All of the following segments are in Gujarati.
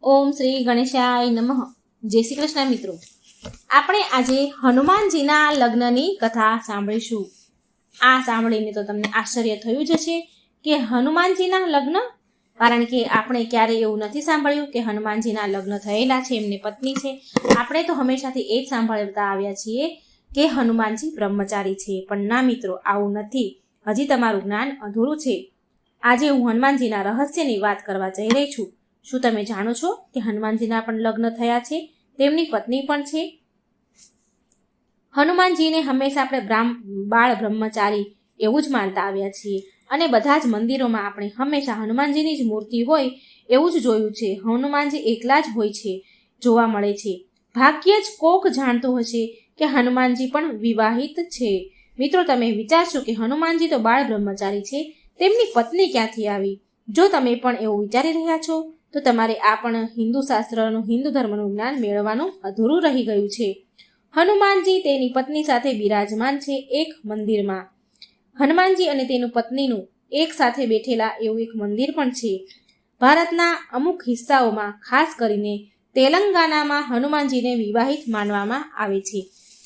ઓમ શ્રી ગણેશાય નમઃ. જય શ્રી કૃષ્ણ મિત્રો. આપણે આજે હનુમાનજીના લગ્નની કથા સાંભળીશું. આ સાંભળીને તો તમને આશ્ચર્ય થયું જ હશે કે હનુમાનજીના લગ્ન, કારણ કે આપણે ક્યારેય એવું નથી સાંભળ્યું કે હનુમાનજીના લગ્ન થયેલા છે, એમની પત્ની છે. આપણે તો હંમેશાથી એ જ સાંભળતા આવ્યા છીએ કે હનુમાનજી બ્રહ્મચારી છે. પણ ના મિત્રો, આવું નથી. હજી તમારું જ્ઞાન અધૂરું છે. આજે હું હનુમાનજીના રહસ્યની વાત કરવા જઈ રહી છું. શું તમે જાણો છો કે હનુમાનજીના પણ લગ્ન થયા છે, તેમની પત્ની પણ છે? હનુમાનજીને હંમેશા આપણે બાળ બ્રહ્મચારી એવું જ માનતા આવ્યા છીએ, અને બધા જ મંદિરોમાં આપણે હંમેશા હનુમાનજીની જ મૂર્તિ હોય એવું જ જોયું છે. હનુમાનજી એકલા જ હોય છે, જોવા મળે છે. ભાગ્યે જ કોક જાણતું હશે કે હનુમાનજી પણ વિવાહિત છે. મિત્રો, તમે વિચારશો કે હનુમાનજી તો બાળ બ્રહ્મચારી છે, તેમની પત્ની ક્યાંથી આવી? જો તમે પણ એવું વિચારી રહ્યા છો તો તમારે આ પણ હિન્દુ શાસ્ત્રનું, હિન્દુ ધર્મનું જ્ઞાન મેળવવાનું અધૂરું રહી ગયું છે. હનુમાનજી તેની પત્ની સાથે બિરાજમાન છે એક મંદિરમાં. હનુમાનજી અને તેની પત્નીનું એક સાથે બેઠેલા એવું એક મંદિર પણ છે. ભારતના અમુક હિસ્સાઓમાં, ખાસ કરીને તેલંગાનામાં હનુમાનજીને વિવાહિત માનવામાં આવે છે.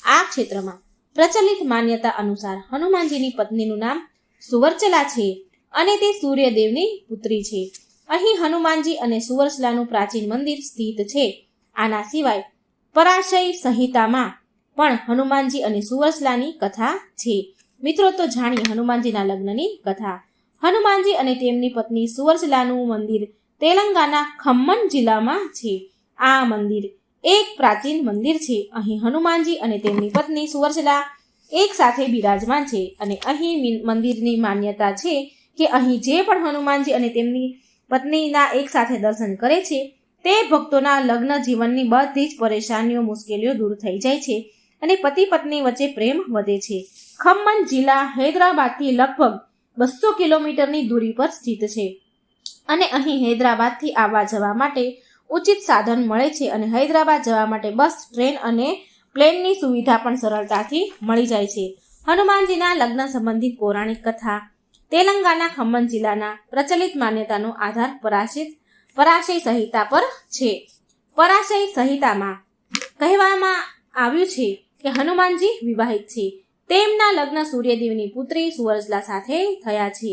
આ ક્ષેત્રમાં પ્રચલિત માન્યતા અનુસાર હનુમાનજીની પત્નીનું નામ સુવર્ચલા છે અને તે સૂર્યદેવની પુત્રી છે. અહીં હનુમાનજી અને સુવર્ચલાનું પ્રાચીન મંદિર સ્થિત છે. આના સિવાય પરાશય સંહિતામાં પણ હનુમાનજી અને સુવર્ચલાની કથા છે. મિત્રો, તો જાણીએ હનુમાનજીના લગ્નની કથા. હનુમાનજી અને તેમની પત્ની સુવર્ચલાનું મંદિર તેલંગાના ખમ્મમ જિલ્લામાં છે. આ મંદિર એક પ્રાચીન મંદિર છે. અહીં હનુમાનજી અને તેમની પત્ની સુવર્ચલા એક સાથે બિરાજમાન છે. અને અહીં મંદિરની માન્યતા છે કે અહીં જે પણ હનુમાનજી અને તેમની પત્નીના એક સાથે દર્શન કરે છે તે ભક્તોના લગ્ન જીવનની બધી જ પરેશાનીઓ, મુશ્કેલીઓ દૂર થઈ જાય છે અને પતિ પત્ની વચ્ચે પ્રેમ વધે છે. ખમ્મમ જિલ્લા હૈદરાબાદથી લગભગ 200 કિલોમીટરની દૂરી પર સ્થિત છે અને અહીં હૈદરાબાદથી આવવા જવા માટે ઉચિત સાધન મળે છે અને હૈદરાબાદ જવા માટે બસ, ટ્રેન અને પ્લેનની સુવિધા પણ સરળતાથી મળી જાય છે. હનુમાનજીના લગ્ન સંબંધિત પૌરાણિક કથા. તેલંગાના ખમ્મમ જિલ્લાના પ્રચલિત માન્યતાનો આધાર પરાશય સંહિતા પર છે. પરાશય સંહિતામાં કહેવામાં આવ્યું છે કે હનુમાનજી વિવાહિત છે. તેમના લગ્ન સૂર્યદેવની પુત્રી સુવર્ચલા સાથે થયા છે.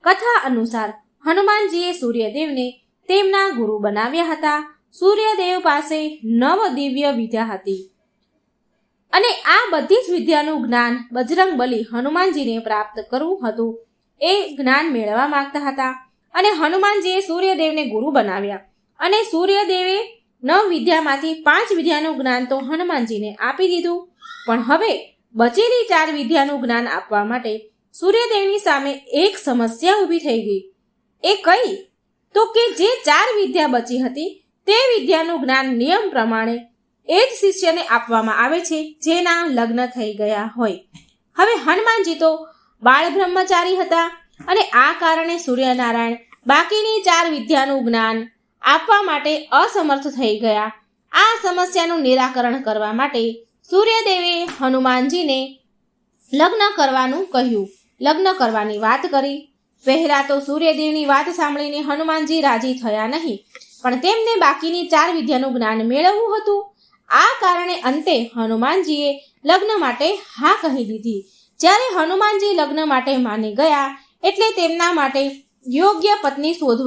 કથા અનુસાર હનુમાનજીએ સૂર્યદેવને તેમના ગુરુ બનાવ્યા હતા. સૂર્યદેવ પાસે 9 દિવ્ય વિદ્યા હતી અને આ બધી જ વિદ્યાનું જ્ઞાન બજરંગબલી હનુમાનજીને પ્રાપ્ત કરવું હતું. એ જ્ઞાન મેળવવા માંગતા હતા અને હનુમાનજીએ સૂર્યદેવને ગુરુ બનાવ્યા અને સૂર્યદેવે 9 વિદ્યામાંથી 5 વિદ્યાનું જ્ઞાન તો હનુમાનજીને આપી દીધું. પણ હવે બચેલી 4 વિદ્યાનું જ્ઞાન આપવા માટે સૂર્યદેવની સામે એક સમસ્યા ઊભી થઈ ગઈ. એ કઈ? તો કે જે 4 વિદ્યા બચી હતી તે વિદ્યાનું જ્ઞાન નિયમ પ્રમાણે એ જ શિષ્યને આપવામાં આવે છે જેના લગ્ન થઈ ગયા હોય. હવે હનુમાનજી તો બાળ બ્રહ્મચારી હતા અને આ કારણે સૂર્યનારાયણ બાકીની 4 વિદ્યાનું જ્ઞાન આપવા માટે અસમર્થ થઈ ગયા. આ સમસ્યાનું નિરાકરણ કરવા માટે સૂર્યદેવે હનુમાનજીને લગ્ન કરવાનું કહ્યું. લગ્ન કરવાની વાત કરી. પહેલા તો સૂર્યદેવની વાત સાંભળીને હનુમાનજી રાજી થયા નહીં, પણ તેમને બાકીની 4 વિદ્યાનું જ્ઞાન મેળવવું હતું. આ કારણે અંતે હનુમાનજીએ લગ્ન માટે હા કહી દીધી. જ્યારે હનુમાનજી લગ્ન માટે માની ગયા એટલે તેમના માટે યોગ્ય પત્ની શોધ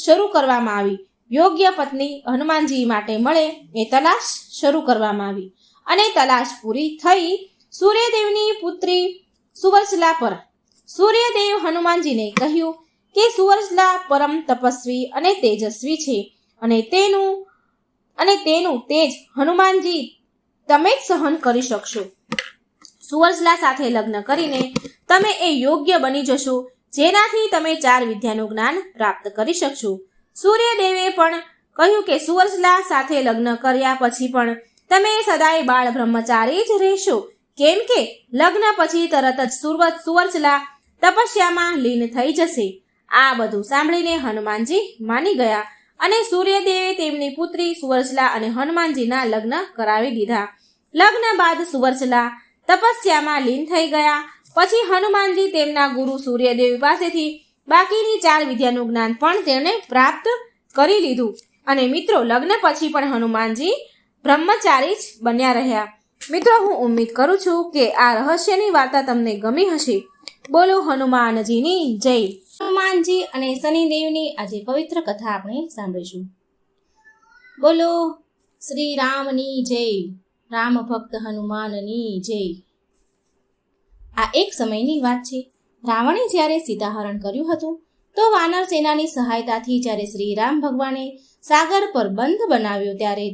શરૂ કરવામાં આવી. યોગ્ય પત્ની હનુમાનજી માટે મળે એ તલાશ શરૂ કરવામાં આવી અને તલાશ પૂરી થઈ સૂર્યદેવની પુત્રી સુવર્ચલા પર. સૂર્યદેવ હનુમાનજીને કહ્યું કે સુવર્ચલા પરમ તપસ્વી અને તેજસ્વી છે અને તેનું તેજ હનુમાનજી તમે જ સહન કરી શકશો. સુવર્ચલા સાથે લગ્ન કરીને તમે એ યોગ્ય બની જશો જેનાથી તમે 4 વિદ્યાનું જ્ઞાન પ્રાપ્ત કરી શકશો. સૂર્યદેવે પણ કહ્યું કે સુવર્ચલા સાથે લગ્ન કર્યા પછી પણ તમે સદાય બાળ બ્રહ્મચારી જ રહેશો, કેમ કે લગ્ન પછી તરત જ સુવર્ચલા તપસ્યામાં લીન થઈ જશે. આ બધું સાંભળીને હનુમાનજી માની ગયા અને સૂર્યદેવે તેમની પુત્રી સુવર્ચલા અને હનુમાનજીના લગ્ન કરાવી દીધા. લગ્ન બાદ સુવર્ચલા તપસ્યામાં લીન થઈ ગયા. પછી હનુમાનજી તેમના ગુરુ સૂર્યદેવ પાસેથી બાકીની 4 વિદ્યાનું જ્ઞાન પણ તેમણે પ્રાપ્ત કરી લીધું અને મિત્રો લગ્ન પછી પણ હનુમાનજી બ્રહ્મચારી જ બન્યા રહ્યા. મિત્રો હું ઉમ્મીદ કરું છું કે આ રહસ્યની વાર્તા તમને ગમી હશે. બોલો હનુમાનજીની જય. હનુમાનજી અને શનિદેવની આજે પવિત્ર કથા આપણે સાંભળીશું. બોલો શ્રી રામની જય. રામ ભક્ત હનુમાનની જય. આ એક સમયની વાત છે. રાવણે જ્યારે સીતાહરણ કર્યું હતું તો વાનર સેનાની સહાયતાથી જ્યારે શ્રી રામ ભગવાને સાગર પર બંધ બનાવ્યો ત્યારે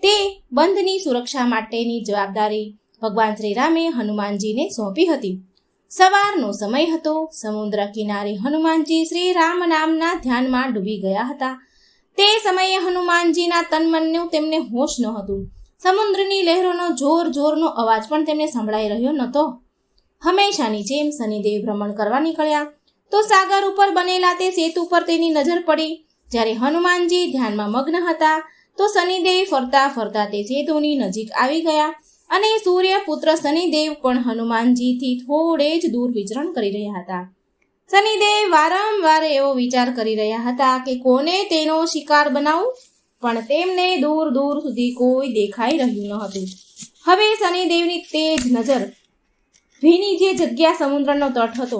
તે બંધની સુરક્ષા માટેની જવાબદારી ભગવાન શ્રી રામે હનુમાનજીને સોંપી હતી. સવારનો સમય હતો. સમુદ્ર કિનારે હનુમાનજી શ્રી રામ નામના ધ્યાનમાં ડૂબી ગયા હતા. તે સમયે હનુમાનજીના તનમનનું તેમને હોશ ન હતું. સમુદ્રની લહેરોનો જોરનો અવાજ પણ તેમને સંભળાઈ રહ્યો નહોતો. હંમેશાની જેમ શનિદેવ ભ્રમણ કરવા નીકળ્યા તો સાગર ઉપર બનેલા તે સેતુ પર તેની નજર પડી. જ્યારે હનુમાનજી ધ્યાનમાં મગ્ન હતા તો શનિદેવ ફરતા ફરતા તે સેતુની નજીક આવી ગયા અને સૂર્યપુત્ર શનિદેવ પણ હનુમાનજીથી થોડે જ દૂર વિચરણ કરી રહ્યા હતા. શનિદેવ વારંવાર એવો વિચાર કરી રહ્યા હતા કે કોને તેનો શિકાર બનાવું, પણ તેમને દૂર સુધી કોઈ દેખાઈ રહ્યું ન હતું. હવે શનિદેવની તેજ નજર ભીની જે જગ્યા સમુદ્રનો તટ હતો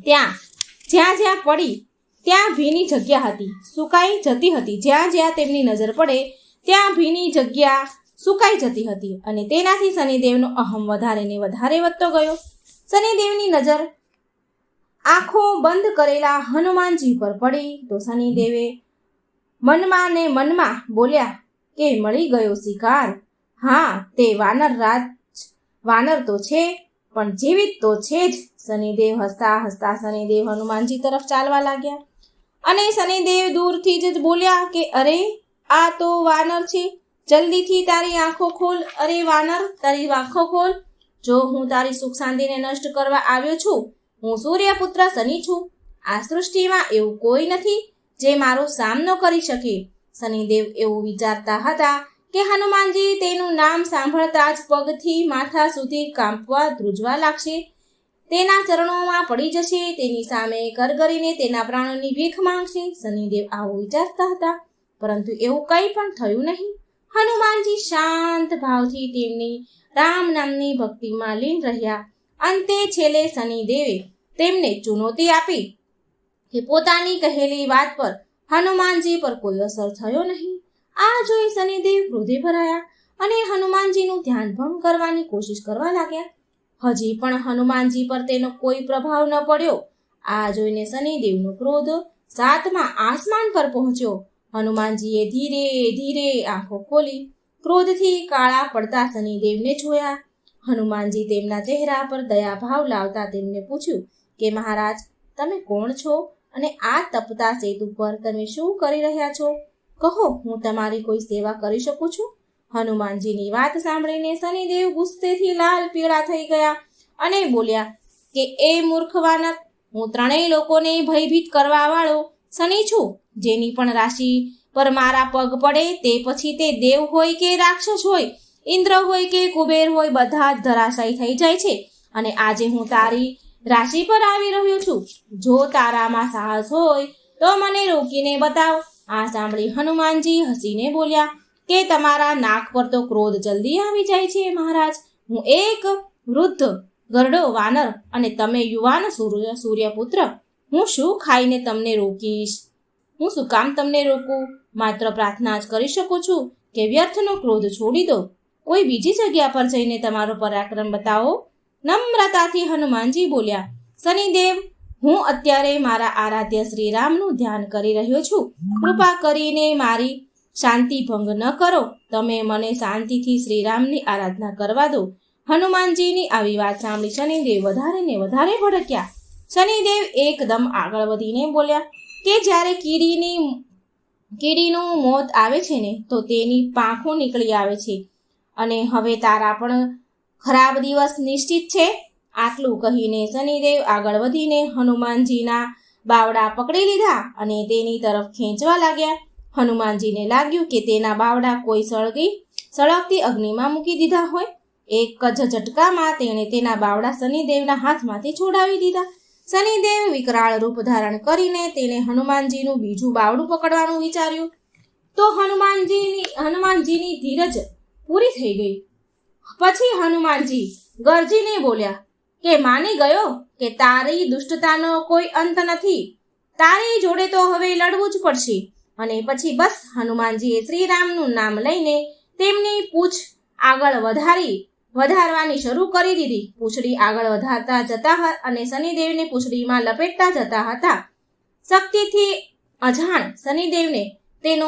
જ્યાં પડી ત્યાં ભીની જગ્યા હતી, સુકાઈ જતી હતી. જ્યાં તેમની નજર પડે ત્યાં ભીની જગ્યા સુકાઈ જતી હતી અને તેનાથી શનિદેવનો અહમ વધારે ને વધારે વધતો ગયો. શનિદેવની નજર આંખો બંધ કરેલા હનુમાનજી પર પડી તો શનિદેવે મનમાં બોલ્યા કે મળી ગયો શિકાર. હા, તે વાનર તો છે પણ જીવિત તો છે જ. શનિદેવ હસતા શનિદેવ હનુમાનજી તરફ ચાલવા લાગ્યા અને શનિદેવ દૂરથી જ બોલ્યા કે અરે આ તો વાનર છે, જલ્દીથી તારી આંખો ખોલ. અરે વાનર, તારી આંખો ખોલ. જો હું તારી સુખ શાંતિને નષ્ટ કરવા આવ્યો છું. હું સૂર્યપુત્ર શનિ છું. આ સૃષ્ટિમાં એવું કોઈ નથી જે મારો સામનો કરી શકે. શનિદેવ એવું વિચારતા હતા કે હનુમાનજી તેનું નામ સાંભળતા જ પગથી માથા સુધી કાંપવા ધ્રુજવા લાગશે, તેના ચરણોમાં પડી જશે, તેની સામે કરગરીને તેના પ્રાણોની ભીખ માંગશે. શનિદેવ આવું વિચારતા હતા, પરંતુ એવું કંઈ પણ થયું નહીં. હનુમાનજી શાંત ભાવથી તેમની રામ નામની ભક્તિમાં લીન રહ્યા. અંતે છેલ્લે શનિદેવે તેમને ચુનૌતી આપી કે પોતાની કહેલી વાત પર હનુમાનજી પર કોઈ અસર થયો નહીં. આ જોઈ શનિદેવ ક્રોધે ભરાયા અને હનુમાનજીનું ધ્યાન ભંગ કરવાની કોશિશ કરવા લાગ્યા. હજી પણ હનુમાનજી પર તેનો કોઈ પ્રભાવ ન પડ્યો. આ જોઈને શનિદેવનો ક્રોધ 7મા આસમાન પર પહોંચ્યો. હનુમાનજીએ ધીરે આંખો ખોલી ક્રોધથી કાળા પડતા શનિદેવને જોયા. હનુમાનજી તેમના ચહેરા પર દયાભાવ લાવતા તેમને પૂછ્યું કે મહારાજ, તમે કોણ છો અને આ તપતા સેતુ પર તમે શું કરી રહ્યા છો? કહો, હું તમારી કોઈ સેવા કરી શકું છું? હનુમાનજીની વાત સાંભળીને શનિદેવ ગુસ્સેથી લાલ પીળા થઈ ગયા અને બોલ્યા કે એ મૂર્ખ વાનર, હું ત્રણેય લોકોને ભયભીત કરવા વાળો શનિ છું. જેની પણ રાશિ પર મારા પગ પડે તે પછી તે દેવ હોય કે રાક્ષસ હોય, ઇન્દ્ર હોય કે કુબેર હોય, બધા જ ધરાશાયી થઈ જાય છે. અને આજે હું તારી રાશિ પર આવી રહ્યો છું. જો તારામાં સાહસ હોય તો મને રોકીને બતાવ. આ સાંભળી હનુમાનજી હસીને બોલ્યા કે તમારા નાક પર તો ક્રોધ જલ્દી આવી જાય છે મહારાજ. હું એક વૃદ્ધ ગરડો વાનર અને તમે યુવાન સૂર્યપુત્ર. હું શું ખાઈને તમને રોકીશ? હું શું કામ તમને રોકું? માત્ર પ્રાર્થના જ કરી શકું છું કે વ્યર્થનો ક્રોધ છોડી દો. કોઈ બીજી જગ્યા પર જઈને તમારો પરાક્રમ બતાવો. નમ્રતાથી હનુમાનજી બોલ્યા, શનિદેવ, હું અત્યારે મારા આરાધ્ય શ્રી રામનું ધ્યાન કરી રહ્યો છું. કૃપા કરીને મારી શાંતિ ભંગ ન કરો. તમે મને શાંતિથી શ્રી રામની આરાધના કરવા દો. હનુમાનજીની આવી વાત સાંભળી શનિદેવ વધારે ને વધારે ભડક્યા. શનિદેવ એકદમ આગળ વધીને બોલ્યા કે જ્યારે કીડીનું મોત આવે છે ને તો તેની પાંખો નીકળી આવે છે અને હવે તારા પણ ખરાબ દિવસ નિશ્ચિત છે. આટલું કહીને શનિદેવ આગળ વધીને હનુમાનજીના બાવડા પકડી લીધા અને તેની તરફ ખેંચવા લાગ્યા. હનુમાનજીને લાગ્યું કે તેના બાવડા કોઈ સળગતી અગ્નિમાં મૂકી દીધા હોય. એક જ ઝટકામાં તેણે તેના બાવડા શનિદેવના હાથમાંથી છોડાવી દીધા. શનિદેવ વિકરાળ રૂપ ધારણ કરીને તેને હનુમાનજીનું બીજું બાવડું પકડવાનું વિચાર્યું. તો હનુમાનજીની ધીરજ પૂરી થઈ ગઈ. પછી હનુમાનજી ગરજીને બોલ્યા કે માની ગયો કે તારી દુષ્ટતાનો કોઈ અંત નથી. તારી જોડે તો હવે લડવું જ પડશે. અને પછી બસ હનુમાનજીએ શ્રીરામનું નામ લઈને તેમની પૂંછ આગળ વધારવાની શરૂ કરી દીધી. પૂંછડી આગળ વધારતા જતા અને શનિદેવને પૂંછડીમાં લપેટતા જતા હતા. શક્તિથી અજાણ શનિદેવને તેનો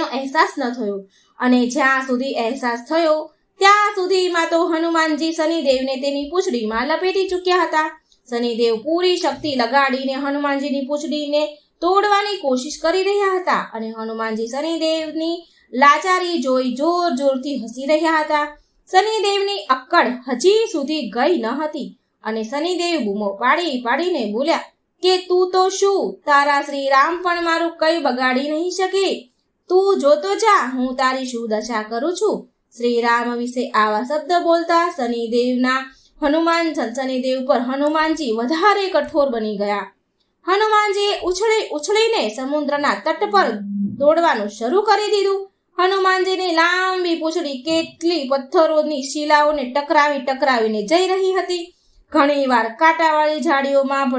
અહેસાસ ન થયો. અને જ્યાં સુધી અહેસાસ થયો ત્યાં સુધીમાં તો હનુમાનજી શનિદેવને તેની પૂંછડીમાં લપેટી ચૂક્યા હતા. શનિદેવ પૂરી શક્તિ લગાડીને હનુમાનજીની પૂંછડીને તોડવાની કોશિશ કરી રહ્યા હતા. અને હનુમાનજી શનિદેવની લાચારી જોઈ જોરથી હસી રહ્યા હતા. શનિદેવની અક્કડ હજી સુધી ગઈ ન હતી અને શનિદેવ બૂમો પાડીને બોલ્યા કે તું તો શું, તારા શ્રી રામ પણ મારું કંઈ બગાડી નહીં શકે. તું જોતો જા હું તારી શું દશા કરું છું. શ્રી રામ વિશે આવા શબ્દ બોલતા શનિદેવ પર હનુમાનજી વધારે કઠોર બની ગયા. હનુમાનજીએ ઉછળીને સમુદ્રના તટ પર દોડવાનું શરૂ કરી દીધું. હનુમાનજીની લાંબી પૂંછડી કેટલી પથ્થરોની શિલાઓને ટકરાવીને જઈ રહી હતી. ઘણીવાર કાંટાવાળી ઝાડીઓમાં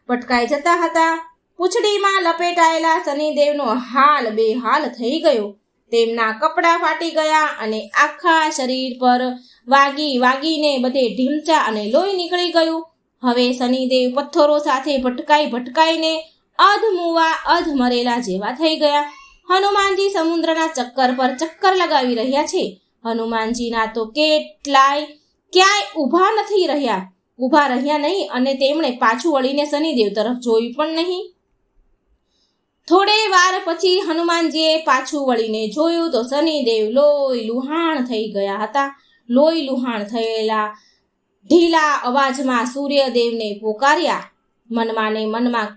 ભટકાઈ જતા હતા. પૂંછડીમાં લપેટાયેલા શનિદેવનો હાલ બેહાલ થઈ ગયો. તેમના કપડાં ફાટી ગયા અને આખા શરીર પર વાગીને બધે ઢીમચા અને લોહી નીકળી ગયું. હવે શનિદેવ પથ્થરો સાથે ભટકાઈને અધ મરેલા જેવા થઈ ગયા. હનુમાનજી સમુદ્રના ચક્કર પર ચક્કર લગાવી રહ્યા છે. હનુમાનજીના તો ક્યાંય ઊભા રહ્યા નહીં અને તેમણે પાછું વળીને શનિદેવ તરફ જોયું પણ નહીં. થોડે વાર પછી હનુમાનજીએ પાછું વળીને જોયું તો શનિદેવ લોહી લુહાણ થઈ ગયા હતા. લોહી લુહાણ થયેલા ઢીલા અવાજમાં સૂર્યદેવને પોકાર્યા. મનમાં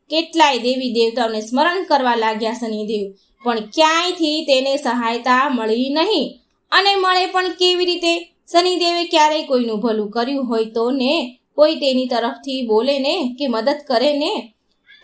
કેટલાય દેવી દેવતાઓને સ્મરણ કરવા લાગ્યા શનિદેવ, પણ ક્યાંયથી તેને સહાયતા મળી નહીં. અને મળે પણ કેવી રીતે? શનિદેવે ક્યારેય કોઈનું ભલું કર્યું હોય તો ને કોઈ તેની તરફથી બોલે ને કે મદદ કરે ને.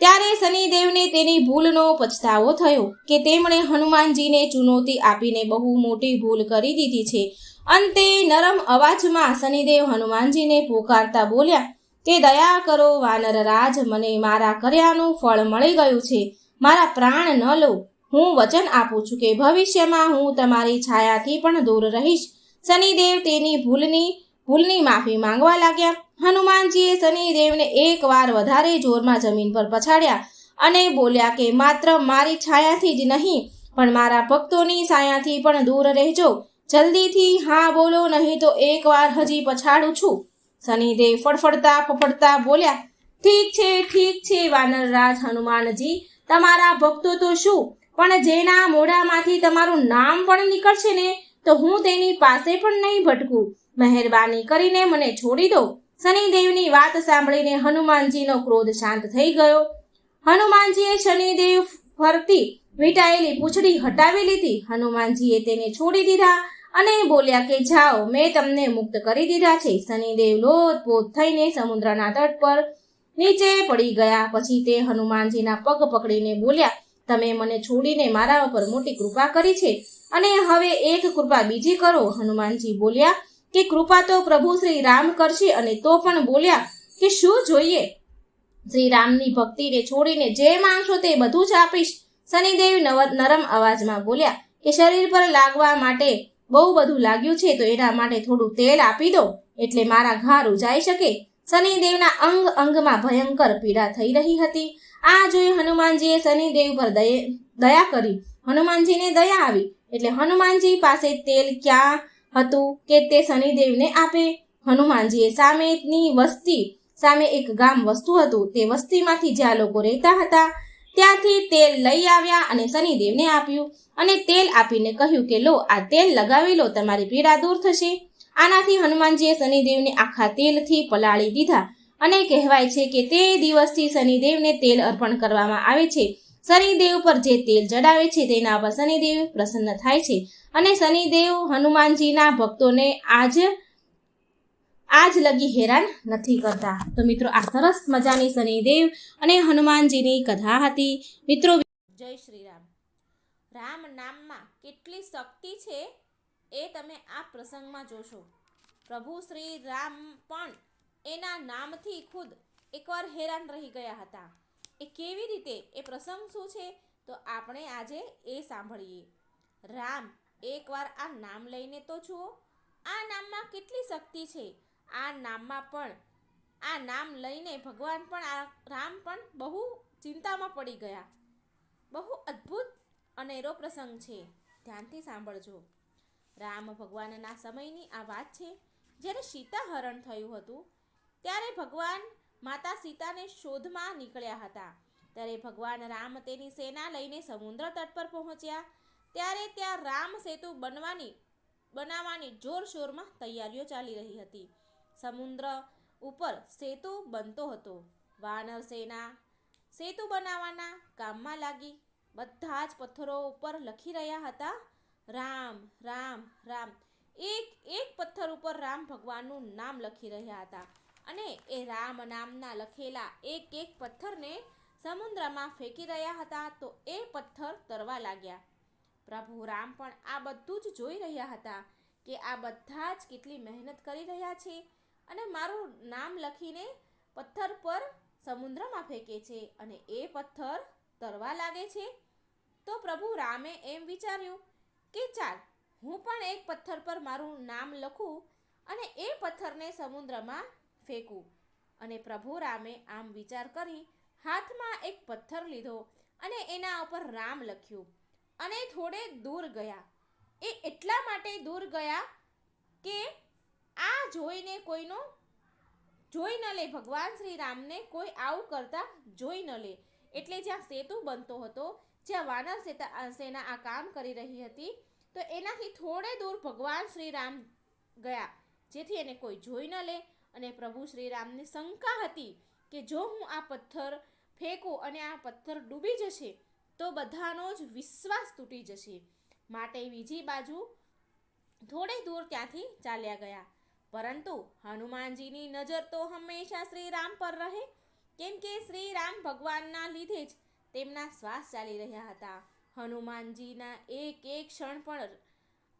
ત્યારે શનિદેવને તેની ભૂલનો પછતાવો થયો કે તેમણે હનુમાનજીને ચુનૌતી આપીને બહુ મોટી ભૂલ કરી દીધી છે. અંતે નરમ અવાજમાં શનિદેવ હનુમાનજીને પોકારતા બોલ્યા કે દયા કરો વાનરરાજ, મને મારા કર્યાનું ફળ મળી ગયું છે. મારા પ્રાણ ન લો. હું વચન આપું છું કે ભવિષ્યમાં હું તમારી છાયાથી પણ દૂર રહીશ. શનિદેવ તેની ભૂલની માફી માંગવા લાગ્યા. હનુમાનજીએ શનિદેવને એકવાર વધારે જોરમાં જમીન પર પછાડ્યા અને બોલ્યા કે માત્ર મારી છાયાથી જ નહીં પણ મારા ભક્તોની છાયાથી પણ દૂર રહેજો. જલ્દીથી હા બોલો, નહીં તો એકવાર હજી પછાડું છું. શનિદેવ ફફડતા બોલ્યા ઠીક છે વાનરરાજ હનુમાનજી, તમારા ભક્તો તો શું, પણ જેના મોઢામાંથી તમારું નામ પણ નીકળશે ને તો હું તેની પાસે પણ નહીં ભટકું. મહેરબાની કરીને મને છોડી દો. શનિદેવની વાત સાંભળીને હનુમાનજીનો ક્રોધ શાંત થઈ ગયો. હનુમાનજીએ શનિદેવ ફરતી વીંટાયેલી પૂંછડી હટાવી લીધી. હનુમાનજીએ તેને છોડી દીધા અને બોલ્યા કે જાઓ, મેં તમને મુક્ત કરી દીધા છે. શનિદેવ લોથપોથ થઈને સમુદ્રના તટ પર નીચે પડી ગયા. પછી તે હનુમાનજીના પગ પકડીને બોલ્યા, તમે મને છોડીને મારા ઉપર મોટી કૃપા કરી છે અને હવે એક કૃપા બીજી કરો. હનુમાનજી બોલ્યા કે કૃપા તો પ્રભુ શ્રી રામ કરશે. અને તો પણ બોલ્યા કે શું જોઈએ? શ્રી રામની ભક્તિને છોડીને જે માંગશો તે બધું જ આપીશ. શનિદેવ નરમ અવાજમાં બોલ્યા કે શરીર પર લાગવા માટે બહુ બધું લાગ્યું છે તો એના માટે થોડું તેલ આપી દો એટલે મારા ઘા રૂજાઈ શકે. શનિદેવના અંગમાં ભયંકર પીડા થઈ રહી હતી. આ જોઈ હનુમાનજીએ શનિદેવ પર દયા કરી. હનુમાનજીને દયા આવી એટલે હનુમાનજી પાસે તેલ ક્યાં હતું કે તે શનિદેવને આપે. હનુમાનજીએ સામે એક ગામ વસતું હતું. તે વસ્તીમાંથી જ્યાં લોકો રહેતા હતા ત્યાંથી તેલ લઈ આવ્યા અને શનિદેવને આપ્યું અને તેલ આપીને કહ્યું કે લો, આ તેલ લગાવી લો, તમારી પીડા દૂર થશે. આનાથી હનુમાનજીએ શનિદેવને આખા તેલથી પલાળી દીધા અને કહેવાય છે કે તે દિવસથી શનિદેવને તેલ અર્પણ કરવામાં આવે છે. શનિદેવ પર જે તેલ ચડાવે છે તેના પર શનિદેવ પ્રસન્ન થાય છે અને શનિદેવ હનુમાનજીના ભક્તોને આજ લગી હેરાન નથી કરતા. તો મિત્રો, આ સરસ મજાની શનિદેવ અને હનુમાનજીની કથા હતી. મિત્રો, જય શ્રી રામ. રામ નામમાં કેટલી શક્તિ છે એ તમે આ પ્રસંગમાં જોશો. પ્રભુ શ્રી રામ પણ એના નામથી ખુદ એકવાર હેરાન રહી ગયા હતા. એ કેવી રીતે, એ પ્રસંગ શું છે, તો આપણે આજે એ સાંભળીએ. રામ, એકવાર આ નામ લઈને તો જુઓ. આ નામમાં કેટલી શક્તિ છે. આ નામમાં પણ, આ નામ લઈને ભગવાન પણ, આ રામ પણ બહુ ચિંતામાં પડી ગયા. બહુ અદ્ભુત અનેરો પ્રસંગ છે, ધ્યાનથી સાંભળજો. રામ ભગવાનના સમયની આ વાત છે, જ્યારે સીતા હરણ થયું હતું ત્યારે ભગવાન માતા સીતાને શોધમાં નીકળ્યા હતા. ત્યારે ભગવાન રામ તેની સેના લઈને સમુદ્ર તટ પર પહોંચ્યા. ત્યારે ત્યાં રામ સેતુ બનાવવાની જોરશોરમાં તૈયારીઓ ચાલી રહી હતી. સમુદ્ર ઉપર સેતુ બનતો હતો. વાનર સેના સેતુ બનાવવાના કામમાં લાગી. બધા જ પથ્થરો ઉપર લખી રહ્યા હતા, રામ રામ રામ. એક એક પથ્થર ઉપર રામ ભગવાનનું નામ લખી રહ્યા હતા. અને એ રામ નામના લખેલા એક એક પથ્થરને સમુદ્રમાં ફેંકી રહ્યા હતા, તો એ પથ્થર તરવા લાગ્યા. પ્રભુ રામ પણ આ બધું જ જોઈ રહ્યા હતા કે આ બધા જ કેટલી મહેનત કરી રહ્યા છે અને મારું નામ લખીને પથ્થર પર સમુદ્રમાં ફેંકે છે અને એ પથ્થર તરવા લાગે છે. તો પ્રભુ રામે એમ વિચાર્યું કે ચાલ, હું પણ એક પથ્થર પર મારું નામ લખું અને એ પથ્થરને સમુદ્રમાં ફેંકું. અને પ્રભુ રામે આમ વિચાર કરી હાથમાં એક પથ્થર લીધો અને એના ઉપર રામ લખ્યું અને થોડે દૂર ગયા. એ એટલા માટે દૂર ગયા કે આ જોઈને કોઈનો જોઈ ન લે, ભગવાન શ્રી રામને કોઈ આવું કરતા જોઈ ન લે. એટલે જ્યાં સેતુ બનતો હતો, જ્યાં વાનર સેના આ કામ કરી રહી હતી, તો એનાથી થોડે દૂર ભગવાન શ્રી રામ ગયા, જેથી એને કોઈ જોઈ ન લે. અને પ્રભુ શ્રી રામને શંકા હતી કે જો હું આ પથ્થર ફેંકું અને આ પથ્થર ડૂબી જશે તો બધાનો જ વિશ્વાસ તૂટી જશે. માટે બીજી બાજુ થોડે દૂર ત્યાંથી ચાલ્યા ગયા. પરંતુ હનુમાનજીની નજર તો હંમેશા શ્રી રામ પર રહે, કેમ કે શ્રી રામ ભગવાનના લીધે જ તેમના શ્વાસ ચાલી રહ્યા હતા. હનુમાનજીના એક એક ક્ષણ પણ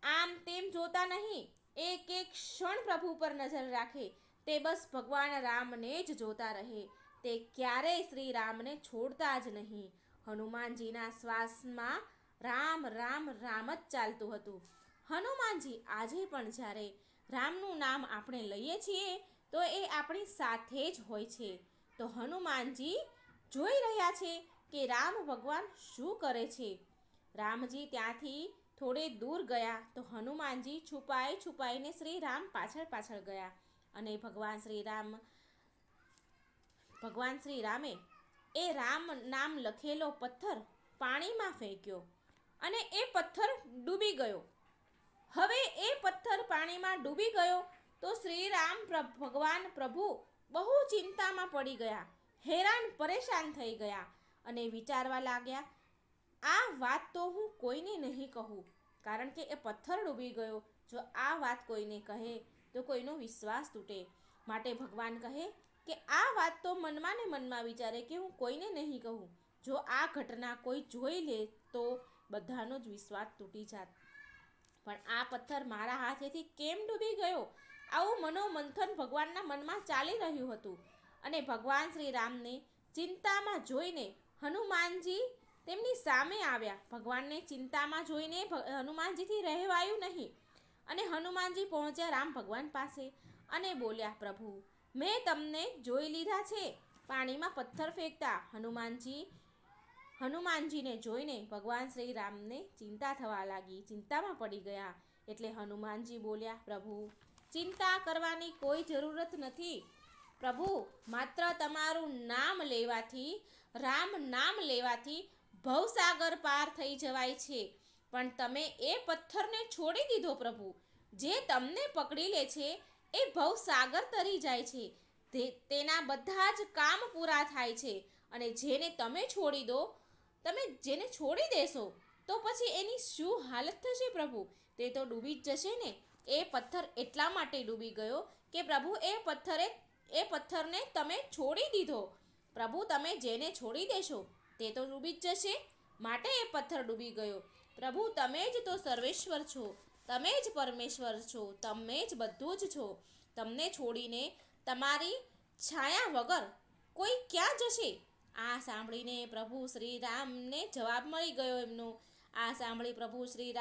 આમ તેમ જોતા નહીં, એક એક ક્ષણ પ્રભુ પર નજર રાખે. તે બસ ભગવાન રામને જ જોતા રહે. તે ક્યારેય શ્રી રામને છોડતા જ નહીં. હનુમાનજીના શ્વાસમાં રામ રામ રામ જ ચાલતું હતું. હનુમાનજી આજે પણ જ્યારે રામનું નામ આપણે લઈએ છીએ તો એ આપણી સાથે જ હોય છે. તો હનુમાનજી જોઈ રહ્યા છે કે રામ ભગવાન શું કરે છે. રામજી ત્યાંથી થોડે દૂર ગયા તો હનુમાનજી છુપાઈને શ્રી રામ પાછળ ગયા. અને ભગવાન શ્રી રામે એ રામ નામ લખેલો પથ્થર પાણીમાં ફેંક્યો અને એ પથ્થર ડૂબી ગયો. હવે એ પથ્થર પાણીમાં ડૂબી ગયો તો શ્રી રામ ભગવાન પ્રભુ બહુ ચિંતામાં પડી ગયા, હેરાન પરેશાન થઈ ગયા અને વિચારવા લાગ્યા, આ વાત તો હું કોઈને નહીં કહું, કારણ કે એ પથ્થર ડૂબી ગયો. જો આ વાત કોઈને કહે તો કોઈનો વિશ્વાસ તૂટે. માટે ભગવાન કહે કે આ વાત તો મનમાં ને મનમાં વિચારે કે હું કોઈને નહીં કહું. જો આ ઘટના કોઈ જોઈ લે તો બધાનો જ વિશ્વાસ તૂટી જાત. પણ આ પથ્થર મારા હાથેથી કેમ ડૂબી ગયો? આવું મનોમંથન ભગવાનના મનમાં ચાલી રહ્યું હતું. અને ભગવાન શ્રી રામને ચિંતામાં જોઈને હનુમાનજી તેમની સામે આવ્યા. ભગવાનને ચિંતામાં જોઈને હનુમાનજીથી રહેવાયું નહીં. અને હનુમાનજી પહોંચ્યા રામ ભગવાન પાસે અને બોલ્યા, પ્રભુ, મેં તમને જોઈ લીધા છે પાણીમાં પથ્થર ફેંકતા. હનુમાનજીને જોઈને ભગવાન શ્રી રામને ચિંતા થવા લાગી, ચિંતામાં પડી ગયા. એટલે હનુમાનજી બોલ્યા, પ્રભુ, ચિંતા કરવાની કોઈ જરૂરત નથી. પ્રભુ, માત્ર તમારું નામ લેવાથી, રામ નામ લેવાથી ભવસાગર પાર થઈ જવાય છે. પણ તમે એ પથ્થરને છોડી દીધો પ્રભુ. જે તમને પકડી લે છે એ ભવસાગર તરી જાય છે. તેના બધા જ કામ પૂરા થાય છે. અને જેને તમે જેને છોડી દેશો તો પછી એની શું હાલત થશે પ્રભુ? તે તો ડૂબી જ જશે ને. એ પથ્થર એટલા માટે ડૂબી ગયો કે પ્રભુ એ પથ્થરને તમે છોડી દીધો. પ્રભુ, તમે જેને છોડી દેશો તે તો ડૂબી જ જશે. માટે એ પથ્થર ડૂબી ગયો. પ્રભુ, તમે જ તો સર્વેશ્વર છો, તમે જ પરમેશ્વર છો, તમે જ બધું જ છો. તમને છોડીને તમારી છાયા વગર કોઈ ક્યાં જશે? આ સાંભળીને પ્રભુ શ્રી રામને જવાબ મળી ગયો એમનો. આ સાંભળી પ્રભુ શ્રી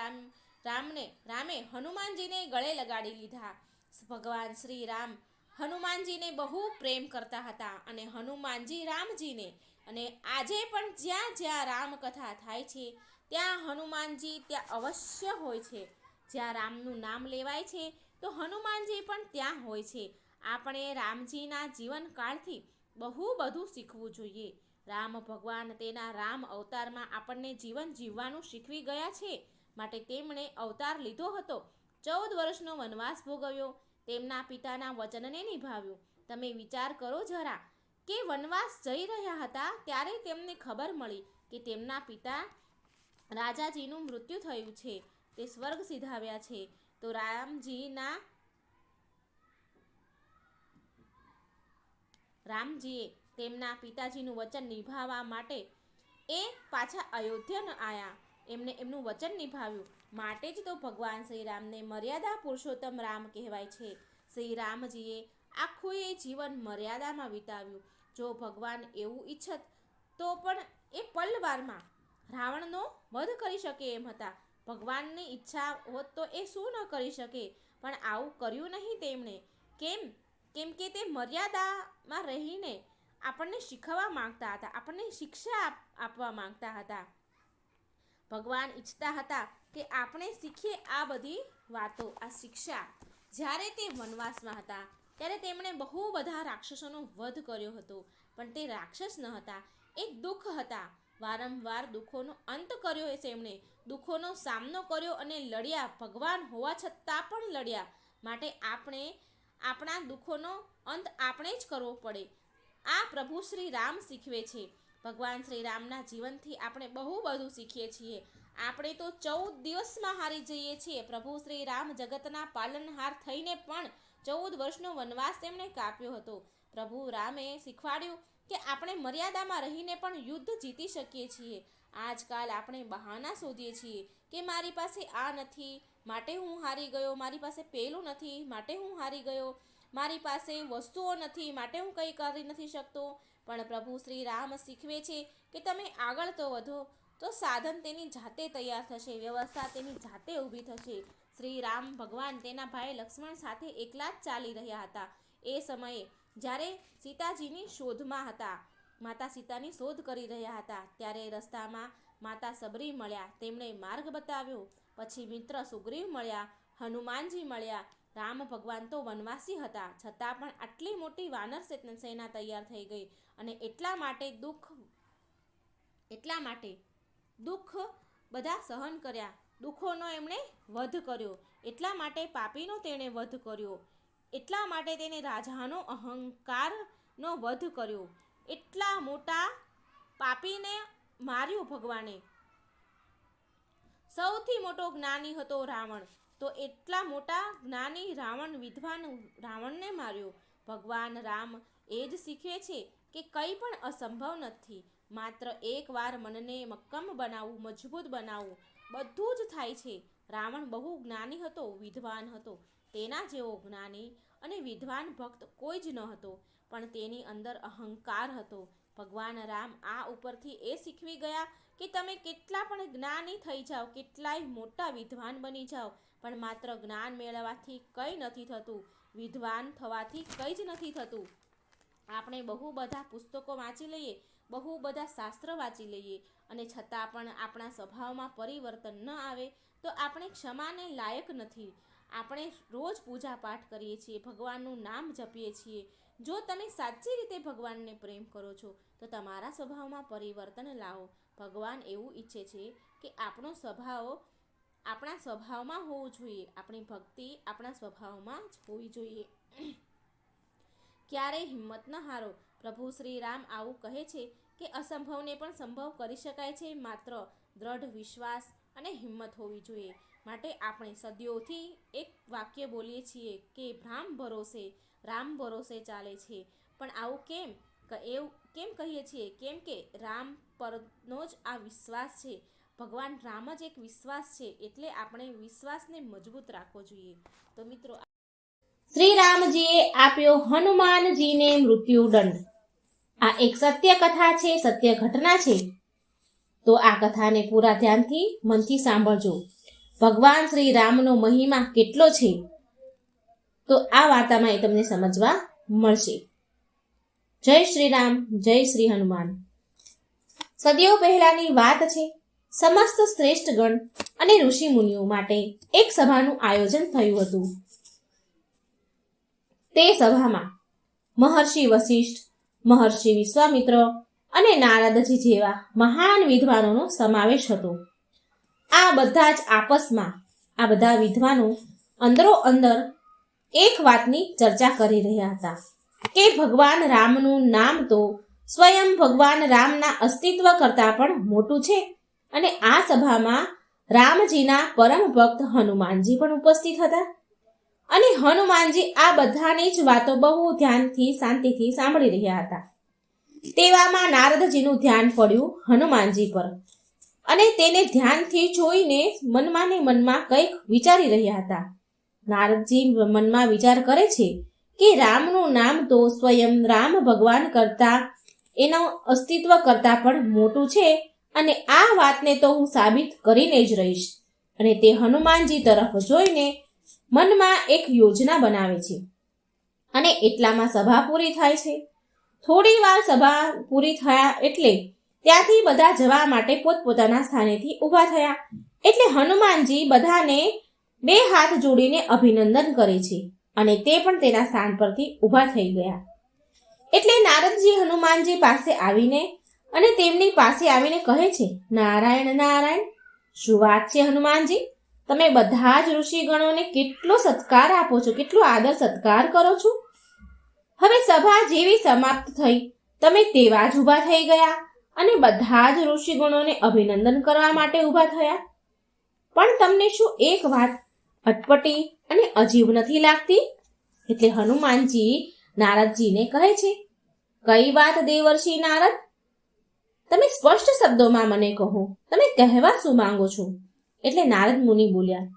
રામે હનુમાનજીને ગળે લગાડી લીધા. ભગવાન શ્રી રામ હનુમાનજીને બહુ પ્રેમ કરતા હતા અને હનુમાનજી રામજીને. અને આજે પણ જ્યાં જ્યાં રામકથા થાય છે ત્યાં હનુમાનજી ત્યાં અવશ્ય હોય છે. જ્યાં રામનું નામ લેવાય છે તો હનુમાનજી પણ ત્યાં હોય છે. આપણે રામજીના જીવનકાળથી બહુ બધું શીખવું જોઈએ. રામ ભગવાન તેના રામ અવતારમાં આપણને જીવન જીવવાનું શીખવી ગયા છે. માટે તેમણે અવતાર લીધો હતો, 14 વર્ષનો વનવાસ ભોગવ્યો, તેમના પિતાના વચનને નિભાવ્યું. તમે વિચાર કરો જરા કે વનવાસ જઈ રહ્યા હતા ત્યારે તેમને ખબર મળી કે તેમના પિતા રાજાજીનું મૃત્યુ થયું છે, તે સ્વર્ગ સિધાવ્યા છે. તો રામજીએ તેમના પિતાજીનું વચન નિભાવવા માટે એ પાછા અયોધ્યા આવ્યા. એમને એમનું વચન નિભાવ્યું. માટે જ તો ભગવાન શ્રી રામને મર્યાદા પુરુષોત્તમ રામ કહેવાય છે. શ્રી રામજીએ આખું એ જીવન મર્યાદામાં વિતાવ્યું. જો ભગવાન એવું ઈચ્છત તો પણ એ પલવારમાં રાવણનો વધ કરી શકે એમ હતા. ભગવાનની ઈચ્છા હોત તો એ શું ન કરી શકે, પણ આવું કર્યું નહીં તેમણે. કેમ કે તે મર્યાદામાં રહીને આપણને શીખવવા માંગતા હતા, આપણને શિક્ષા આપવા માંગતા હતા. ભગવાન ઈચ્છતા હતા કે આપણે શીખીએ આ બધી વાતો, આ શિક્ષા. જ્યારે તે વનવાસમાં હતા ત્યારે તેમણે બહુ બધા રાક્ષસોનો વધ કર્યો હતો, પણ તે રાક્ષસ ન હતા, એ દુઃખ હતા. વારંવાર દુઃખોનો અંત કર્યો તેમણે, દુઃખોનો સામનો કર્યો અને લડ્યા. ભગવાન હોવા છતાં પણ લડ્યા. માટે આપણે આપણા દુઃખોનો અંત આપણે જ કરવો પડે. આ પ્રભુ શ્રી રામ શીખવે છે. ભગવાન શ્રી રામના જીવનથી આપણે બહુ બધું શીખીએ છીએ. આપણે તો 14 દિવસમાં હારી જઈએ છીએ. પ્રભુ શ્રી રામ જગતના પાલનહાર થઈને પણ 14 વર્ષનો વનવાસ તેમણે કાપ્યો હતો. પ્રભુ રામે શીખવાડ્યું કે આપણે મર્યાદામાં રહીને પણ યુદ્ધ જીતી શકીએ છીએ. આજકાલ આપણે બહાના શોધીએ છીએ કે મારી પાસે આ નથી માટે હું હારી ગયો, મારી પાસે પેલું નથી માટે હું હારી ગયો, મારી પાસે વસ્તુઓ નથી માટે હું કંઈ કરી નથી શકતો. પણ પ્રભુ શ્રી રામ શીખવે છે કે તમે આગળ તો વધો તો સાધન તેની જાતે તૈયાર થશે, વ્યવસ્થા તેની જાતે ઊભી થશે. શ્રી રામ ભગવાન તેના ભાઈ લક્ષ્મણ સાથે એકલા જ ચાલી રહ્યા હતા. એ સમયે જ્યારે સીતાજીની શોધમાં હતા, માતા સીતાની શોધ કરી રહ્યા હતા, ત્યારે રસ્તામાં માતા સબરી મળ્યા, તેમણે માર્ગ બતાવ્યો. પછી મિત્ર સુગ્રીવ મળ્યા, હનુમાનજી મળ્યા. રામ ભગવાન તો વનવાસી હતા, છતાં પણ આટલી મોટી વાનર સેના તૈયાર થઈ ગઈ. અને એટલા માટે દુઃખ બધા સહન કર્યા, દુઃખોનો એમણે વધ કર્યો. એટલા માટે પાપીનો તેણે વધ કર્યો, એટલા માટે તેને રાજાનો અહંકારનો વધ કર્યો. એટલા મોટા પાપીને માર્યો ભગવાને. સૌથી મોટો જ્ઞાની હતો રાવણ, તો એટલા મોટા જ્ઞાની વિદ્વાન રાવણને માર્યો. ભગવાન રામ એ જ શીખવે છે કે કંઈ પણ અસંભવ નથી. માત્ર એકવાર મનને મક્કમ બનાવવું, મજબૂત બનાવવું, બધું જ થાય છે. રાવણ બહુ જ્ઞાની હતો, વિદ્વાન હતો. તેના જેવો જ્ઞાની અને વિદ્વાન ભક્ત કોઈ જ ન હતો, પણ તેની અંદર અહંકાર હતો. ભગવાન રામ આ ઉપરથી એ શીખવી ગયા કે તમે કેટલા પણ જ્ઞાની થઈ જાઓ, કેટલાય મોટા વિદ્વાન બની જાઓ, પણ માત્ર જ્ઞાન મેળવવાથી કંઈ નથી થતું, વિદ્વાન થવાથી કંઈ જ નથી થતું. આપણે બહુ બધા પુસ્તકો વાંચી લઈએ, બહુ બધા શાસ્ત્ર વાંચી લઈએ, અને છતાં પણ આપણા સ્વભાવમાં પરિવર્તન ન આવે તો આપણે ક્ષમાને લાયક નથી. આપણે રોજ પૂજા પાઠ કરીએ છીએ, ભગવાનનું નામ જપીએ છીએ. જો તમે સાચી રીતે ભગવાનને પ્રેમ કરો છો તો તમારા સ્વભાવમાં પરિવર્તન લાવો. ભગવાન એવું ઈચ્છે છે કે આપણા સ્વભાવમાં હોવું જોઈએ, આપણી ભક્તિ આપણા સ્વભાવમાં જ હોવી જોઈએ. ક્યારેય હિંમત ન હારો. પ્રભુ શ્રી રામ આવું કહે છે કે અસંભવને પણ સંભવ કરી શકાય છે, માત્ર દ્રઢ વિશ્વાસ અને હિંમત હોવી જોઈએ. માટે આપણે સદીઓથી એક વાક્ય બોલીએ છીએ કે રામ ભરોસે ચાલે છે. પણ આવું કેમ? કેમ કહીએ છીએ? કેમ કે રામ પરનો જ આ વિશ્વાસ છે. ભગવાન રામ જ એક વિશ્વાસ છે, એટલે આપણે વિશ્વાસને મજબૂત રાખવો જોઈએ. તો મિત્રો, શ્રી રામજીએ આપ્યો હનુમાનજીને મૃત્યુદંડ. આ એક સત્ય કથા છે, સત્ય ઘટના છે. તો આ કથાને પૂરા ધ્યાનથી, મનથી સાંભળજો. ભગવાન શ્રી રામનો મહિમા કેટલો છે, તો આ વાર્તામાં એ તમને સમજવા મળશે. જય શ્રી રામ, જય શ્રી હનુમાન. સદીઓ પહેલાની વાત છે. સમસ્ત શ્રેષ્ઠ ગણ અને ઋષિ મુનિઓ માટે એક સભાનું આયોજન થયું હતું. તે સભામાં મહર્ષિ વશિષ્ઠ, મહર્ષિ વિશ્વામિત્ર અને નારદજી જેવા મહાન વિદ્વાનોનો સમાવેશ હતો. આ બધા જ આપસમાં, આ બધા વિદ્વાનો અંદરો અંદર એક વાતની ચર્ચા કરી રહ્યા હતા કે ભગવાન રામનું નામ તો સ્વયં ભગવાન રામના અસ્તિત્વ કરતાં પણ મોટું છે. અને આ સભામાં રામજીના પરમ ભક્ત હનુમાનજી પણ ઉપસ્થિત હતા. અને હનુમાનજી આ બધાની જ વાતો બહુ ધ્યાનથી, શાંતિથી સાંભળી રહ્યા હતા. તેવામાં નારદજીનું ધ્યાન પડ્યું હનુમાનજી પર, અને તેને ધ્યાનથી જોઈને મનમાં ને મનમાં કંઈક વિચારી રહ્યા હતા. નારદજી મનમાં વિચાર કરે છે કે રામનું નામ તો સ્વયં રામ ભગવાન કરતા, એનું અસ્તિત્વ કરતાં પણ મોટું છે, અને આ વાતને તો હું સાબિત કરીને જ રહીશ. અને તે હનુમાનજી તરફ જોઈને મનમાં એક યોજના બનાવે છે. અને એટલામાં સભા પૂરી થાય છે. થોડી વાર સભા પૂરી થયા એટલે ત્યાંથી બધા જવા માટે પોતપોતાના સ્થાનેથી ઊભા થયા. એટલે હનુમાનજી બધાને 2 હાથ જોડીને અભિનંદન કરે છે, અને તે પણ તેના સ્થાન પરથી ઊભા થઈ ગયા. એટલે નારદજી હનુમાનજી પાસે આવીને અને તેમની પાસે આવીને કહે છે, નારાયણ નારાયણ. શું વાત છે હનુમાનજી, તમે બધા જ ઋષિગણોને કેટલો સત્કાર આપો છો, કેટલો આદર સત્કાર કરો છો. હવે સભા જેવી સમાપ્ત થઈ, તમે તેવા જ ઊભા થઈ ગયા અને બધા જ ઋષિગણોને અભિનંદન કરવા માટે ઊભા થયા. પણ તમને શું એક વાત અટપટી અને અજીબ નથી લાગતી? એટલે હનુમાનજી નારદજીને કહે છે, કઈ વાત દેવર્ષિ નારદ? તમે સ્પષ્ટ શબ્દોમાં મને કહો, તમે કહેવા શું માંગો છો? એટલે નારદ મુનિ બોલ્યા,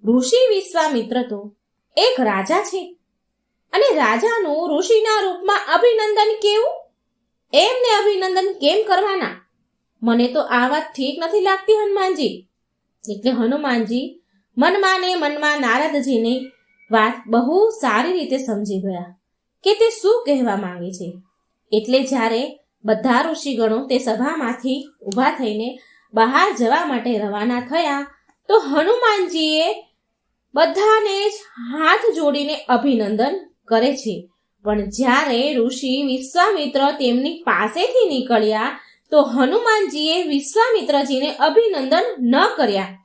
ઋષિ વિશ્વામિત્ર તો એક રાજા છે, અને રાજાનું ઋષિના રૂપમાં અભિનંદન કેવું? એમને અભિનંદન કેમ કરવાના? મને તો આ વાત ઠીક નથી લાગતી હનુમાનજી. એટલે હનુમાનજી મનમાં ને મનમાં નારદજીની વાત બહુ સારી રીતે સમજી ગયા કે તે શું કહેવા માંગે છે. એટલે જ્યારે બધા ઋષિગણો તે સભામાંથી ઊભા થઈને બહાર જવા માટે રવાના થયા, તો હનુમાનજીએ બધાને જ હાથ જોડીને અભિનંદન કરે છે. પણ જ્યારે ઋષિ વિશ્વામિત્ર તેમની પાસેથી નીકળ્યા, તો હનુમાનજીએ વિશ્વામિત્રજીને અભિનંદન ન કર્યા.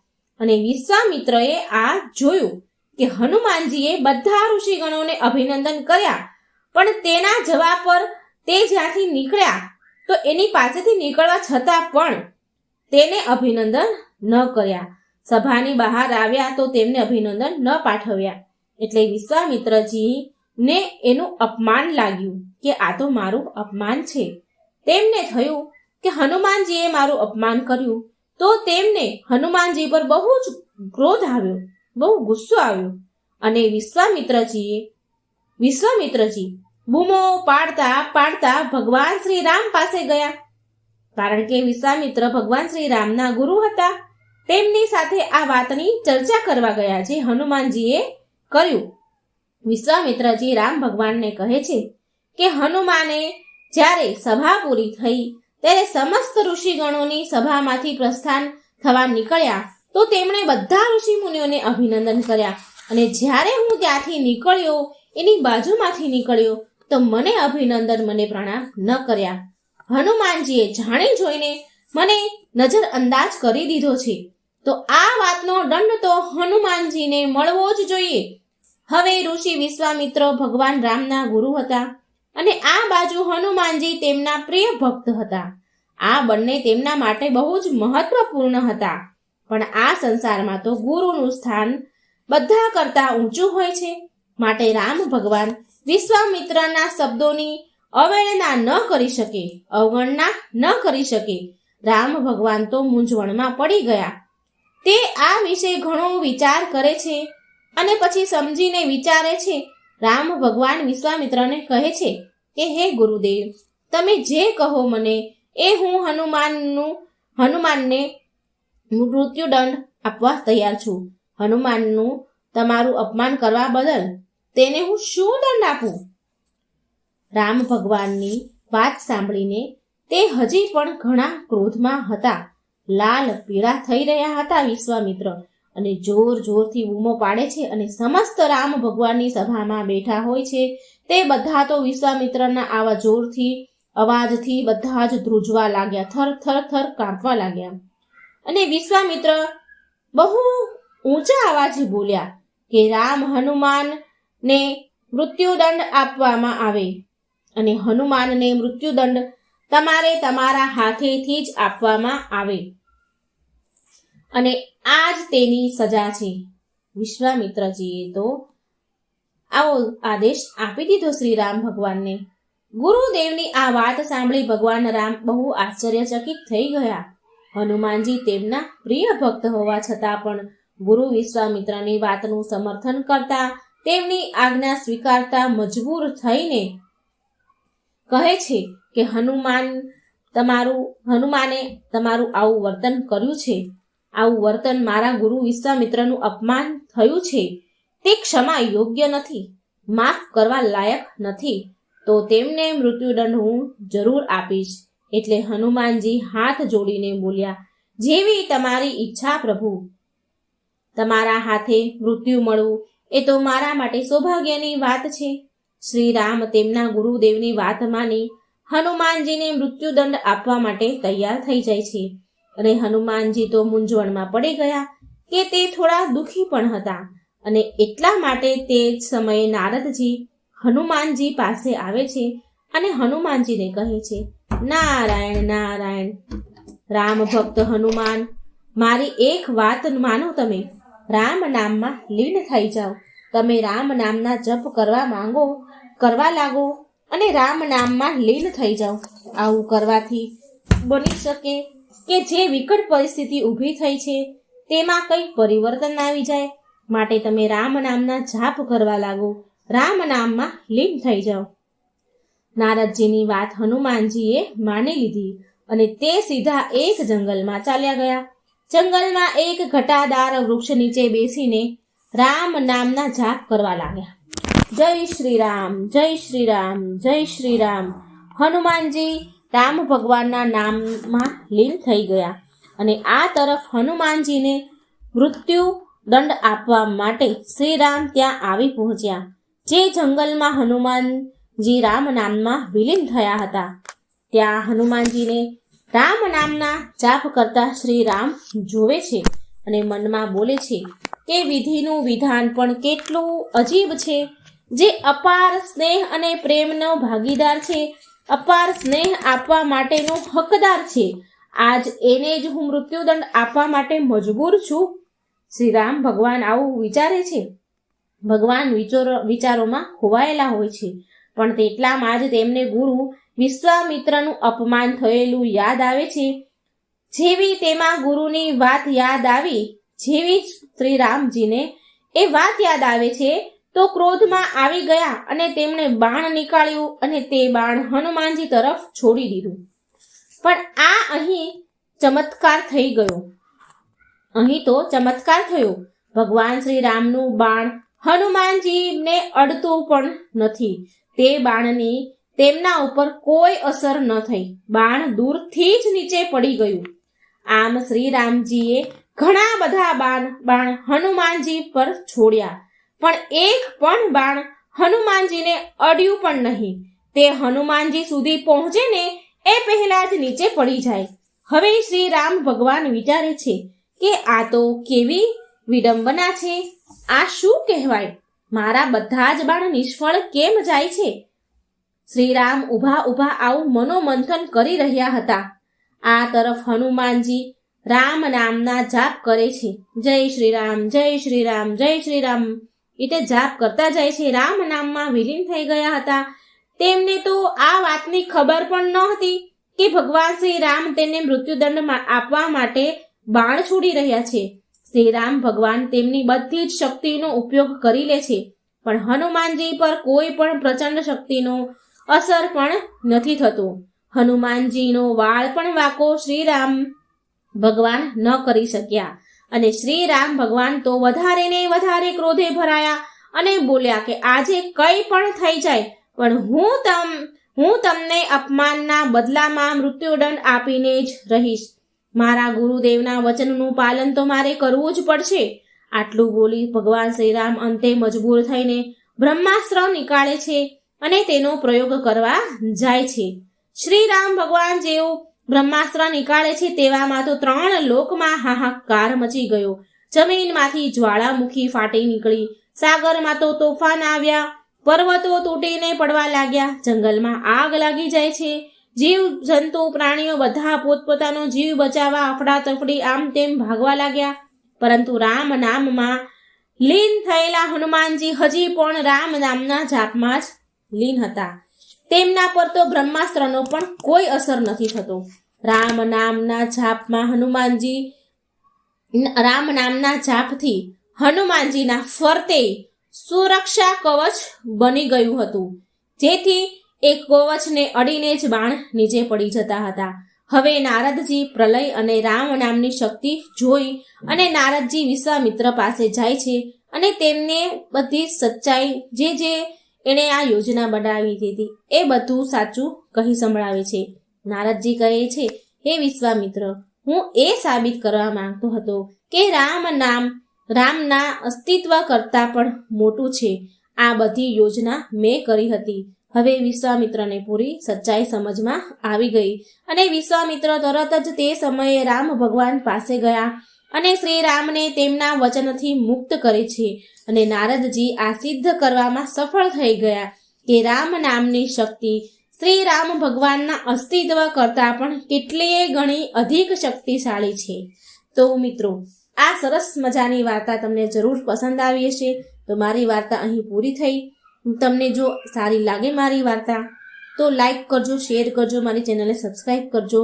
અને વિશ્વામિત્રએ આ જોયું કે હનુમાનજીએ બધા ઋષિગણોને અભિનંદન કર્યા, પણ તેના જવાબ પર તે જ્યાંથી નીકળ્યા, તો એની પાસેથી નીકળવા છતાં પણ તેને અભિનંદન ન કર્યા. સભાની બહાર આવ્યા તો તેમને અભિનંદન ન પાઠવ્યા. એટલે વિશ્વામિત્રજીને એનું અપમાન લાગ્યું કે આ તો મારું અપમાન છે. તેમને થયું કે હનુમાનજીએ મારું અપમાન કર્યું, તો તેમને હનુમાનજી પર બહુ જ ક્રોધ આવ્યો, બહુ ગુસ્સો આવ્યો. અને વિશ્વામિત્રજી બૂમો પાડતા પાડતા ભગવાન શ્રી રામ પાસે ગયા. કારણ કે વિશ્વામિત્ર ભગવાન શ્રી રામના ગુરુ હતા. તેમની સાથે આ વાતની ચર્ચા કરવા ગયા જે હનુમાનજીએ કર્યું. વિશ્વામિત્રજી રામ ભગવાનને કહે છે કે હનુમાને જ્યારે સભા પૂરી થઈ ત્યારે સમસ્ત ઋષિગણોની સભામાંથી પ્રસ્થાન થવા નીકળ્યા, તો તેમણે બધા ઋષિ મુનિઓને અભિનંદન કર્યા. અને જ્યારે હું ત્યાંથી નીકળ્યો, એની બાજુમાંથી નીકળ્યો, તો મને અભિનંદન, મને પ્રણામ ન કર્યા. હનુમાનજીએ જાણી જોઈને મને નજર અંદાજ કરી દીધો છે. તો આ વાતનો દંડ તો હનુમાનજીને મળવો જ જોઈએ. હવે ઋષિ વિશ્વામિત્ર ભગવાન રામના ગુરુ હતા, અને આ બાજુ હનુમાનજી તેમના પ્રિય ભક્ત હતા. આ બંને તેમના માટે બહુ જ મહત્વપૂર્ણ હતા. પણ આ સંસારમાં તો ગુરુનું સ્થાન બધા કરતા ઊંચું હોય છે. માટે રામ ભગવાન વિશ્વામિત્રના શબ્દોની અવગણના ન કરી શકે. રામ ભગવાન તો મૂંઝવણમાં પડી ગયા. તે આ વિશે ઘણો વિચાર કરે છે અને પછી સમજીને વિચારે છે. રામ ભગવાન વિશ્વામિત્રને કહે છે કે હે ગુરુદેવ, તમે જે કહો મને એ હું હનુમાનને મૃત્યુદંડ આપવા તૈયાર છું. હનુમાનનું તમારું અપમાન કરવા બદલ તેને હું શું દંડ આપું? રામ ભગવાનની વાત સાંભળીને તે હજી પણ ઘણા ક્રોધમાં હતા. લાલ પીળા થઈ રહ્યા હતા વિશ્વામિત્ર અને જોર જોરથી બૂમો પાડે છે અને સમસ્ત રામ ભગવાનની સભામાં બેઠા હોય છે તે બધા તો વિશ્વામિત્રના આવા જોરથી અવાજથી બધા જ ધ્રુજવા લાગ્યા, થર થર થર કાંપવા લાગ્યા. અને વિશ્વામિત્ર બહુ ઊંચા અવાજે બોલ્યા કે હનુમાનને મૃત્યુદંડ આપવામાં આવે અને હનુમાનને મૃત્યુદંડ તમારે તમારા હાથેથી જ આપવામાં આવે અને આ જ તેની સજા છે. વિશ્વામિત્રજીએ તો આવો આદેશ આપી દીધો શ્રી રામ ભગવાનને. ગુરુદેવની આ વાત સાંભળી ભગવાન રામ બહુ આશ્ચર્યચકિત થઈ ગયા. હનુમાનજી તેમના પ્રિય ભક્ત હોવા છતાં પણ ગુરુ વિશ્વામિત્રની વાતનું સમર્થન કરતા, તેમની આજ્ઞા સ્વીકારતા મજબૂર થઈને કહે છે કે હનુમાને તમારું આવું વર્તન કર્યું છે. આવું વર્તન મારા ગુરુ વિશ્વામિત્રનું અપમાન થયું છે તે ક્ષમા યોગ્ય નથી, માફ કરવા લાયક નથી. તો તેમને મૃત્યુદંડ હું જરૂર આપીશ. એટલે હનુમાનજી હાથ જોડીને બોલ્યા, જેવી તમારી ઈચ્છા પ્રભુ. તમારા હાથે મૃત્યુ મળવું એ તો મારા માટે સૌભાગ્યની વાત છે. શ્રી રામ તેમના ગુરુદેવની વાત માની હનુમાનજીને મૃત્યુદંડ આપવા માટે તૈયાર થઈ જાય છે. અને હનુમાનજી તો મૂંઝવણમાં પડી ગયા કે તે થોડા દુઃખી પણ હતા. અને એટલા માટે તે જ સમયે નારદજી હનુમાનજી પાસે આવે છે અને હનુમાનજીને કહે છે, નારાયણ નારાયણ. રામ ભક્ત હનુમાન, મારી એક વાત માનો તમે. રામ નામમાં લીન થઈ જાઓ. તમે રામ નામના જપ કરવા લાગો અને રામ નામમાં લીન થઈ જાઓ. આવું કરવાથી બની શકે કે જે વિકટ પરિસ્થિતિ ઊભી થઈ છે તેમાં કંઈક પરિવર્તન આવી જાય. માટે તમે રામ નામના જાપ કરવા લાગો, રામ નામમાં લીન થઈ જાઓ. નારદજીની વાત હનુમાનજીએ માની લીધી અને તે સીધા એક જંગલમાં ચાલ્યા ગયા. જંગલમાં એક ઘટાદાર વૃક્ષ નીચે બેસીને રામ નામના જાપ કરવા લાગ્યા. જય શ્રી રામ, જય શ્રી રામ, જય શ્રી રામ. હનુમાનજી રામ ભગવાનના નામમાં લીન થઈ ગયા અને આ તરફ હનુમાનજીને મૃત્યુ દંડ આપવા માટે શ્રી રામ ત્યાં આવી પહોંચ્યા. જે જંગલમાં હનુમાનજી રામ નામમાં વિલીન થયા હતા ત્યાં હનુમાનજીને રામ નામના જાપ કરતા શ્રી રામ જોવે છે અને મનમાં બોલે છે કે વિધિનું વિધાન પણ કેટલું અજીબ છે. જે અપાર સ્નેહ અને પ્રેમનો ભાગીદાર છે, અપાર સ્નેહ આપવા માટેનો હકદાર છે, આજ એને જ હું મૃત્યુદંડ આપવા માટે મજબૂર છું. શ્રી રામ ભગવાન આવું વિચારે છે. ભગવાન વિચારોમાં ખોવાયેલા હોય છે, પણ તેટલામાં જ તેમને ગુરુ વિશ્વામિત્રનું અપમાન થયેલું યાદ આવે છે. જેવી તેમાં ગુરુની વાત યાદ આવી, જેવી શ્રી રામજીને એ વાત યાદ આવે છે તો ક્રોધમાં આવી ગયા અને તેમણે બાણ નીકાળ્યું અને તે બાણ હનુમાનજી તરફ છોડી દીધું. પણ અહીં ચમત્કાર થઈ ગયો. અહીં તો ચમત્કાર થયો. ભગવાન શ્રી રામનું બાણ હનુમાનજીને અડતું પણ નથી. તે બાણની તેમના ઉપર કોઈ અસર ન થઈ. બાણ દૂરથી જ નીચે પડી ગયું. આમ શ્રી રામજીએ ઘણા બધા બાણ હનુમાનજી પર છોડ્યા, પણ એક પણ બાણ હનુમાનજીને અડ્યું પણ નહીં. તે હનુમાનજી સુધી પહોંચે ને એ પહેલા જ નીચે પડી જાય. હવે શ્રી રામ ભગવાન વિચારે છે કે આ તો કેવી વિડંબના છે. આ શું કહેવાય? મારા બધા જ બાણ નિષ્ફળ કેમ જાય છે? શ્રી રામ ઊભા આવું મનોમંથન કરી રહ્યા હતા. આ તરફ હનુમાનજી રામ નામના જાપ કરે છે. જય શ્રી રામ, જય શ્રી રામ, જય શ્રી રામ. એટલે જાપ કરતા જાય છે. રામ નામમાં વિલીન થઈ ગયા હતા તેમને તો આ વાતની ખબર પણ નહોતી કે ભગવાન શ્રી રામ તેમને મૃત્યુદંડ આપવા માટે બાણ છોડી રહ્યા છે. શ્રી રામ ભગવાન તેમની બધી જ શક્તિનો ઉપયોગ કરી લે છે, પણ હનુમાનજી પર કોઈ પણ પ્રચંડ શક્તિનો અસર પણ નથી થતો. હનુમાનજીનો વાળ પણ વાંકો શ્રી રામ ભગવાન ન કરી શક્યા અને શ્રી રામ ભગવાન તો વધારે ને વધારે ક્રોધે ભરાયા અને બોલ્યા કે આજે કંઈ પણ થઈ જાય, પણ હું તમને અપમાનના બદલામાં મૃત્યુદંડ આપીને જ રહીશ. મારા ગુરુદેવના વચનનું પાલન તો મારે કરવું જ પડશે. આટલું બોલી ભગવાન શ્રીરામ અંતે મજબૂર થઈને બ્રહ્માસ્ત્ર નીકાળે છે અને તેનો પ્રયોગ કરવા જાય છે. શ્રી રામ ભગવાન જેવું બ્રહ્માસ્ત્ર નીકાળે છે તેવામાં તો 3 લોકમાં હાહાકાર મચી ગયો. જમીનમાંથી જ્વાળામુખી ફાટી નીકળી, સાગરમાં તો તોફાન આવ્યા, પર્વતો તૂટીને પડવા લાગ્યા, જંગલમાં આગ લાગી જાય છે. જીવ જંતુ પ્રાણીઓ બધા પોતપોતાનો જીવ બચાવવા અફડાતફડી આમ તેમ ભાગવા લાગ્યા. પરંતુ રામ નામમાં લીન થયેલા હનુમાનજી હજી પણ રામ નામના જાપમાં જ લીન હતા. તેમના પર તો બ્રહ્માસ્ત્રનો પણ કોઈ અસર નથી થતો. રામ નામના જાપથી હનુમાનજીના ફરતે સુરક્ષા કવચ બની ગયું હતું, જેથી એક કવચને અડીને જ બાણ નીચે પડી જતા હતા. હવે નારદજી પ્રલય અને રામ નામની શક્તિ જોઈ અને નારદજી વિશ્વામિત્ર પાસે જાય છે અને તેમને બધી સચ્ચાઈ જે એણે આ યોજના બનાવી હતી એ બધું સાચું કહી સંભળાવે છે. નારદજી કહે છે, હે વિશ્વામિત્ર, હું એ સાબિત કરવા માંગતો હતો કે રામના અસ્તિત્વ કરતાં પણ મોટું છે. આ બધી યોજના મેં કરી હતી. હવે વિશ્વામિત્રને પૂરી સચ્ચાઈ સમજમાં આવી ગઈ અને વિશ્વામિત્ર તરત જ તે સમયે રામ ભગવાન પાસે ગયા અને શ્રી રામને તેમના વચનથી મુક્ત કરે છે. અને નારદજી આ સિદ્ધ કરવામાં સફળ થઈ ગયા કે રામ નામની શક્તિ શ્રી રામ ભગવાનના અસ્તિત્વ કરતાં પણ કેટલીય ગણી અધિક શક્તિશાળી છે. તો મિત્રો, આ સરસ મજાની વાર્તા તમને જરૂર પસંદ આવી હશે. તો મારી વાર્તા અહીં પૂરી થઈ. તમને જો સારી લાગે મારી વાર્તા તો લાઈક કરજો, શેર કરજો, મારી ચેનલને સબસ્ક્રાઈબ કરજો.